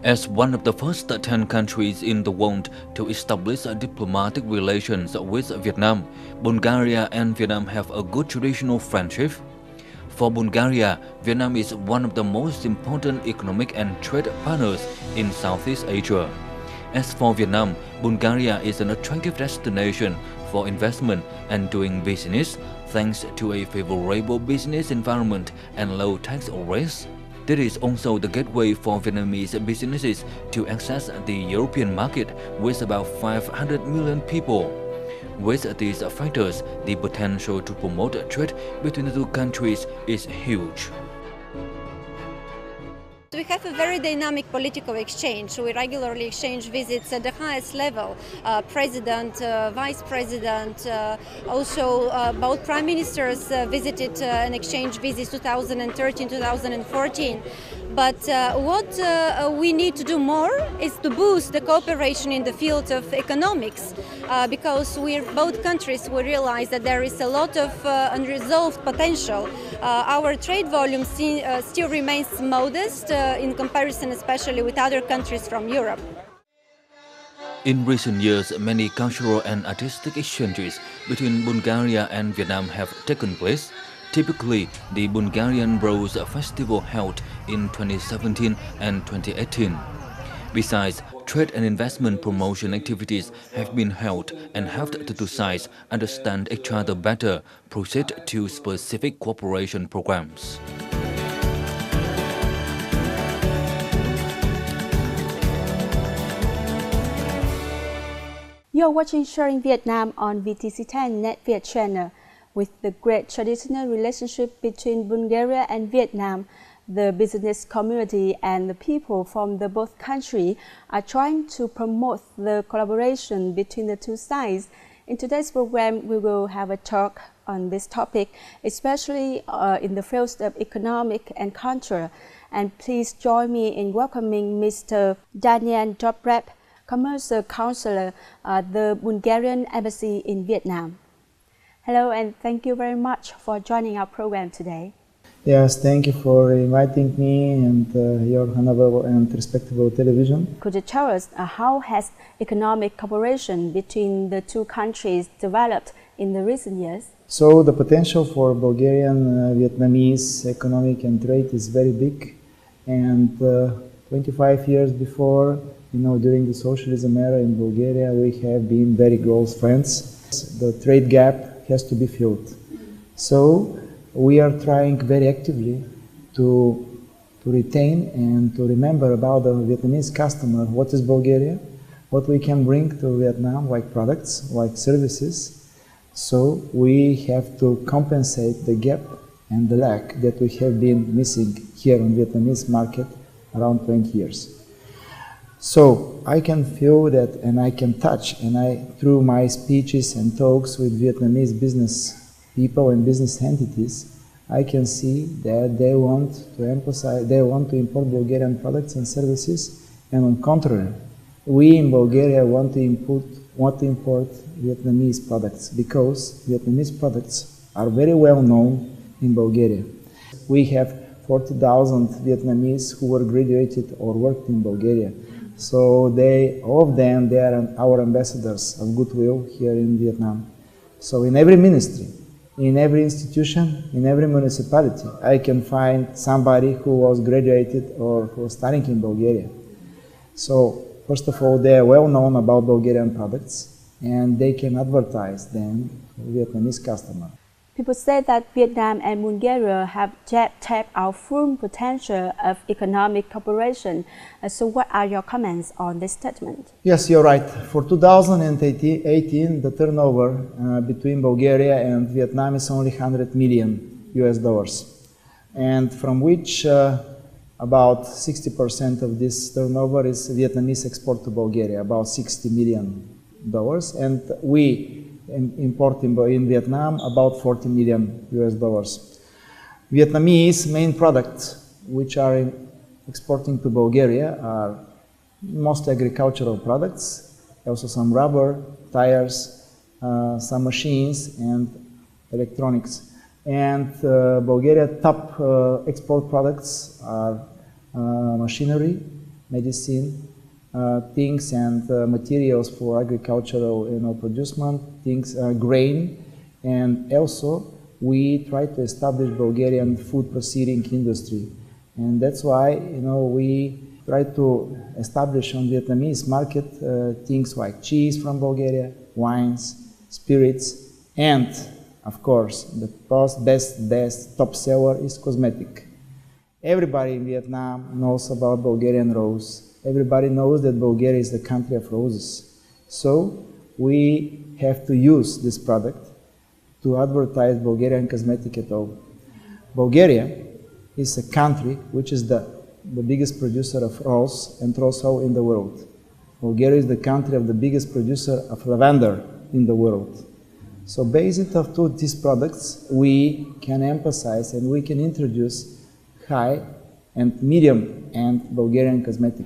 As one of the first 10 countries in the world to establish diplomatic relations with Vietnam, Bulgaria and Vietnam have a good traditional friendship. For Bulgaria, Vietnam is one of the most important economic and trade partners in Southeast Asia. As for Vietnam, Bulgaria is an attractive destination for investment and doing business thanks to a favorable business environment and low tax rates. This is also the gateway for Vietnamese businesses to access the European market with about 500 million people. With these factors, the potential to promote trade between the two countries is huge. We have a very dynamic political exchange. We regularly exchange visits at the highest level. President, vice president, also both prime ministers visited and exchanged visits 2013, 2014. But what we need to do more is to boost the cooperation in the field of economics, because both countries will realize that there is a lot of unresolved potential. Our trade volume still remains modest in comparison especially with other countries from Europe. In recent years, many cultural and artistic exchanges between Bulgaria and Vietnam have taken place. Typically, the Bulgarian Rose Festival held in 2017 and 2018. Besides, trade and investment promotion activities have been held and helped the two sides understand each other better, proceed to specific cooperation programs. You're watching Sharing Vietnam on VTC10 Net Viet channel. With the great traditional relationship between Bulgaria and Vietnam, the business community and the people from the both countries are trying to promote the collaboration between the two sides. In today's program, we will have a talk on this topic, especially in the fields of economic and culture. And please join me in welcoming Mr. Daniel Dobrev, Commercial Counselor at the Bulgarian Embassy in Vietnam. Hello, and thank you very much for joining our program today. Yes, thank you for inviting me and your honorable and respectable television. Could you tell us how has economic cooperation between the two countries developed in the recent years? So the potential for Bulgarian Vietnamese economic and trade is very big, and 25 years before, during the socialism era in Bulgaria, we have been very close friends. The trade gap has to be filled. So we are trying very actively to retain and to remember about the Vietnamese customer, what is Bulgaria, what we can bring to Vietnam, like products, like services. So we have to compensate the gap and the lack that we have been missing here on Vietnamese market around 20 years. So I can feel that, and I can touch, and through my speeches and talks with Vietnamese business people and business entities, I can see that they want to import Bulgarian products and services, and on contrary, we in Bulgaria want to import Vietnamese products, because Vietnamese products are very well known in Bulgaria. We have 40,000 Vietnamese who were graduated or worked in Bulgaria. So all of them, they are our ambassadors of goodwill here in Vietnam. So in every ministry, in every institution, in every municipality, I can find somebody who was graduated or who was studying in Bulgaria. So first of all, they are well known about Bulgarian products, and they can advertise them to Vietnamese customers. People say that Vietnam and Bulgaria have tapped our full potential of economic cooperation. So what are your comments on this statement? Yes, you're right. For 2018, the turnover between Bulgaria and Vietnam is only $100 million US, and from which about 60% of this turnover is Vietnamese export to Bulgaria, about $60 million, and we importing in Vietnam about $40 million US. Vietnamese main products which are exporting to Bulgaria are mostly agricultural products, also some rubber, tires, some machines and electronics. And Bulgaria's top export products are machinery, medicine, things and materials for agricultural producement, things, grain, and also we try to establish Bulgarian food processing industry, and that's why we try to establish on Vietnamese market things like cheese from Bulgaria, wines, spirits, and of course the best top seller is cosmetic. Everybody in Vietnam knows about Bulgarian rose. Everybody knows that Bulgaria is the country of roses. So we have to use this product to advertise Bulgarian cosmetic at all. Bulgaria is a country which is the biggest producer of rose and rosal in the world. Bulgaria is the country of the biggest producer of lavender in the world. So based on these products, we can emphasize and we can introduce high and medium and Bulgarian cosmetic.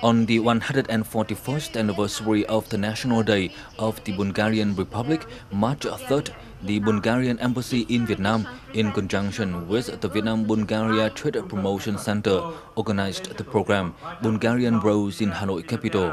On the 141st anniversary of the National Day of the Bulgarian Republic, March 3rd, the Bulgarian Embassy in Vietnam, in conjunction with the Vietnam-Bulgaria Trade Promotion Center, organized the program Bulgarian Rose in Hanoi capital.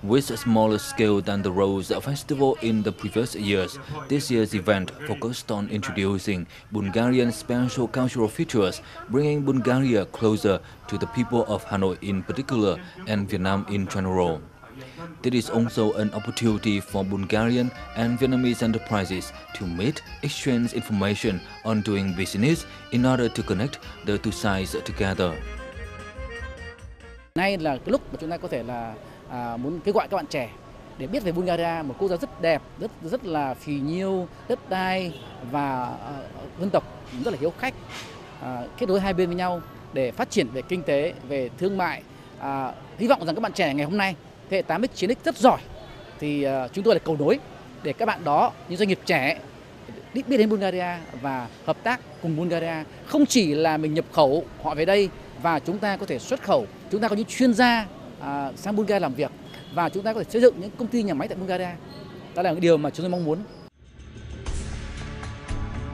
With a smaller scale than the Rose Festival in the previous years, this year's event focused on introducing Bulgarian special cultural features, bringing Bulgaria closer to the people of Hanoi in particular and Vietnam in general. It is also an opportunity for Bulgarian and Vietnamese enterprises to meet, exchange information on doing business in order to connect the two sides together. Nay là cái lúc mà chúng ta có thể là muốn kêu gọi các bạn trẻ để biết về Bulgaria, một quốc gia rất đẹp, rất là phì nhiêu, đất đai và dân tộc rất là hiếu khách, kết nối hai bên với nhau để phát triển về kinh tế, về thương mại. Hy vọng rằng các bạn trẻ ngày hôm nay thế hệ 8X, 9X rất giỏi, thì chúng tôi là cầu nối để các bạn đó, những doanh nghiệp trẻ biết đến Bulgaria và hợp tác cùng Bulgaria. Không chỉ là mình nhập khẩu họ về đây và chúng ta có thể xuất khẩu, chúng ta có những chuyên gia sang Bulgaria làm việc và chúng ta có thể xây dựng những công ty nhà máy tại Bulgaria. Đó là điều mà chúng tôi mong muốn.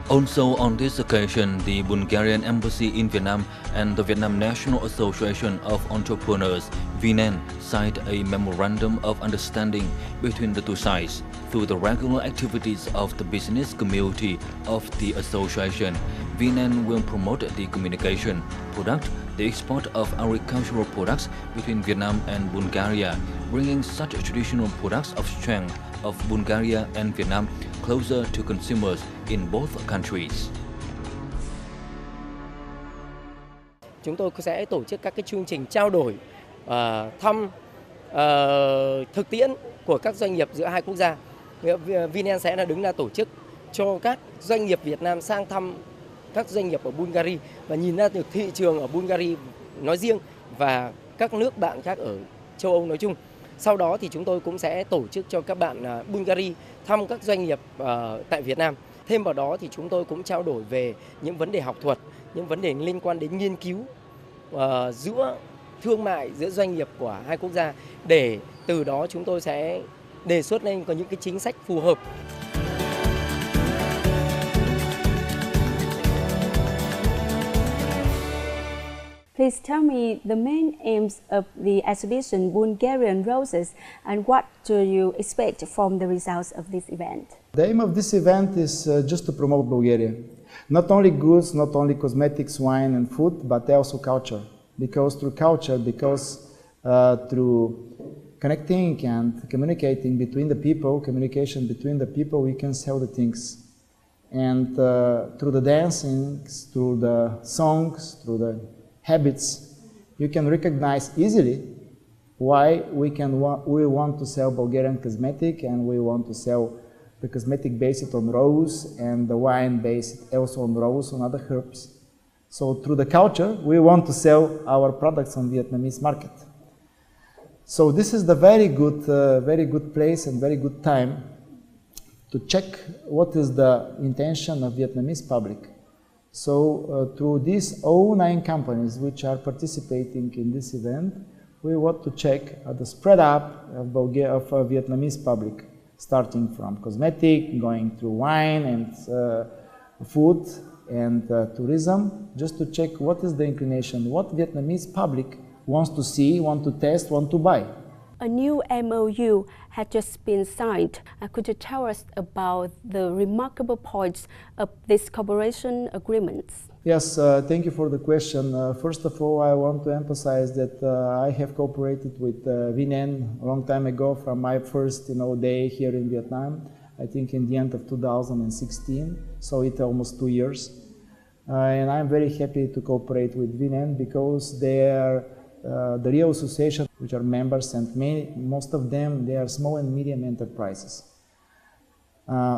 Also on this occasion, the Bulgarian Embassy in Vietnam and the Vietnam National Association of Entrepreneurs, VNEN, signed a memorandum of understanding between the two sides. Through the regular activities of the business community of the association, VNEN will promote the communication, product, the export of agricultural products between Vietnam and Bulgaria, bringing such traditional products of strength of Bulgaria and Vietnam closer to consumers in both countries. Chúng tôi sẽ tổ chức các cái chương trình trao đổi, thăm thực tiễn của các doanh nghiệp giữa hai quốc gia. VNEN sẽ là đứng ra tổ chức cho các doanh nghiệp Việt Nam sang thăm các doanh nghiệp ở Bulgaria và nhìn ra được thị trường ở Bulgaria nói riêng và các nước bạn khác ở châu Âu nói chung. Sau đó thì chúng tôi cũng sẽ tổ chức cho các bạn Bulgaria thăm các doanh nghiệp tại Việt Nam. Thêm vào đó thì chúng tôi cũng trao đổi về những vấn đề học thuật, những vấn đề liên quan đến nghiên cứu giữa thương mại, giữa doanh nghiệp của hai quốc gia, để từ đó chúng tôi sẽ đề xuất lên có những cái chính sách phù hợp. Please tell me the main aims of the exhibition Bulgarian Roses and what do you expect from the results of this event? The aim of this event is just to promote Bulgaria. Not only goods, not only cosmetics, wine and food, but also culture. Because through culture, through connecting and communicating between the people, communication between the people, we can sell the things. And through the dancing, through the songs, through the habits, you can recognize easily why we want to sell Bulgarian cosmetic, and we want to sell the cosmetic based on rose and the wine based also on rose, on other herbs. So through the culture, we want to sell our products on Vietnamese market. So this is the very good place and very good time to check what is the intention of Vietnamese public. So through these all 9 companies which are participating in this event, we want to check the spread up of Vietnamese public. starting from cosmetic, going through wine and food and tourism, just to check what is the inclination, what Vietnamese public wants to see, want to test, want to buy. A new MOU has just been signed. Could you tell us about the remarkable points of this cooperation agreements? Yes, thank you for the question. First of all, I want to emphasize that I have cooperated with VNN a long time ago from my first day here in Vietnam, I think in the end of 2016, so it's almost 2 years. And I'm very happy to cooperate with VNN because they are the real association which are members, and most of them, they are small and medium enterprises.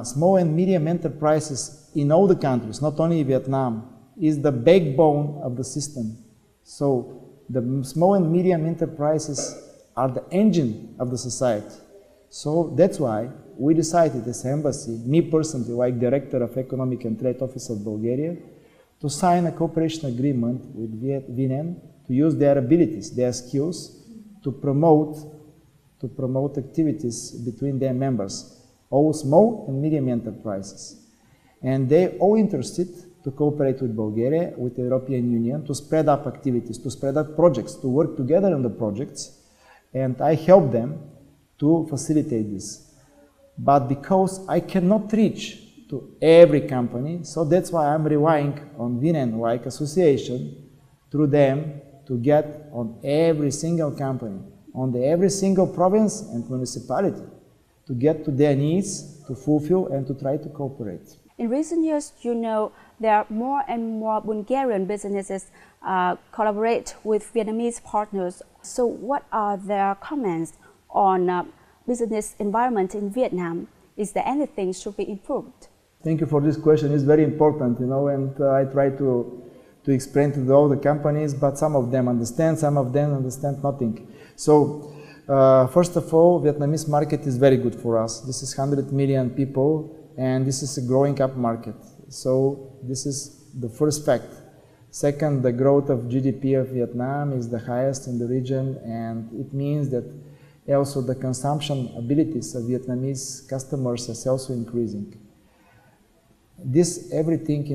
Small and medium enterprises in all the countries, not only Vietnam, is the backbone of the system. So the small and medium enterprises are the engine of the society. So that's why we decided as embassy, me personally, like Director of Economic and Trade Office of Bulgaria, to sign a cooperation agreement with VNN to use their abilities, their skills, to promote activities between their members, all small and medium enterprises. And they all interested to cooperate with Bulgaria, with the European Union, to spread up activities, to spread up projects, to work together on the projects. And I help them to facilitate this. But because I cannot reach to every company, so that's why I'm relying on VNN, like association, through them, to get on every single company, on every single province and municipality, to get to their needs, to fulfill and to try to cooperate. In recent years, there are more and more Bulgarian businesses collaborate with Vietnamese partners. So what are their comments on business environment in Vietnam? Is there anything should be improved? Thank you for this question. It's very important, and I try to explain to all the companies, but some of them understand, some of them understand nothing. So, first of all, Vietnamese market is very good for us. This is 100 million people, and this is a growing up market. So, this is the first fact. Second, the growth of GDP of Vietnam is the highest in the region, and it means that also the consumption abilities of Vietnamese customers is also increasing. This everything,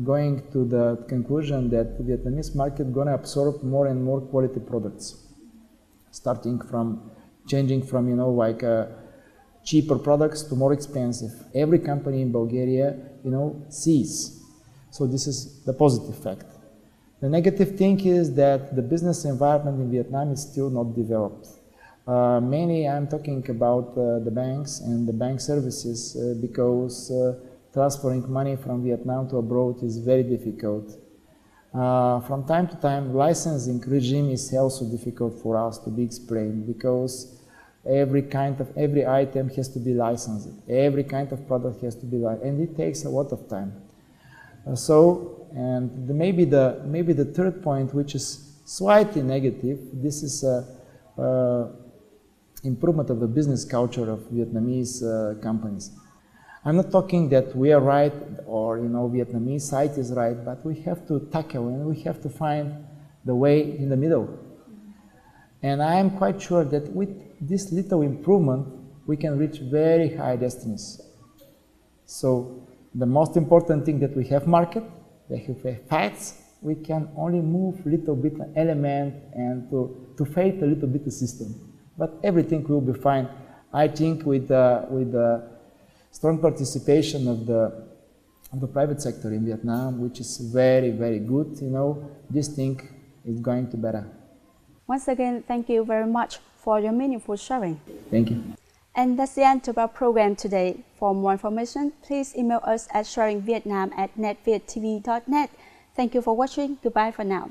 going to the conclusion that the Vietnamese market going to absorb more and more quality products, starting from changing from cheaper products to more expensive. Every company in Bulgaria sees. So this is the positive fact. The negative thing is that the business environment in Vietnam is still not developed. Mainly I'm talking about the banks and the bank services because transferring money from Vietnam to abroad is very difficult. From time to time, licensing regime is also difficult for us to be explained because every item has to be licensed. Every kind of product has to be licensed, and it takes a lot of time. Maybe the third point, which is slightly negative, this is improvement of the business culture of Vietnamese companies. I'm not talking that we are right or Vietnamese side is right, but we have to tackle and we have to find the way in the middle. And I am quite sure that with this little improvement, we can reach very high destinies. So the most important thing that we have market, we have facts, we can only move little bit element and to fade a little bit the system. But everything will be fine. I think with the strong participation of the private sector in Vietnam, which is very, very good, this thing is going to better. Once again, thank you very much for your meaningful sharing. Thank you. And that's the end of our program today. For more information, please email us at sharingvietnam@netviettv.net. Thank you for watching. Goodbye for now.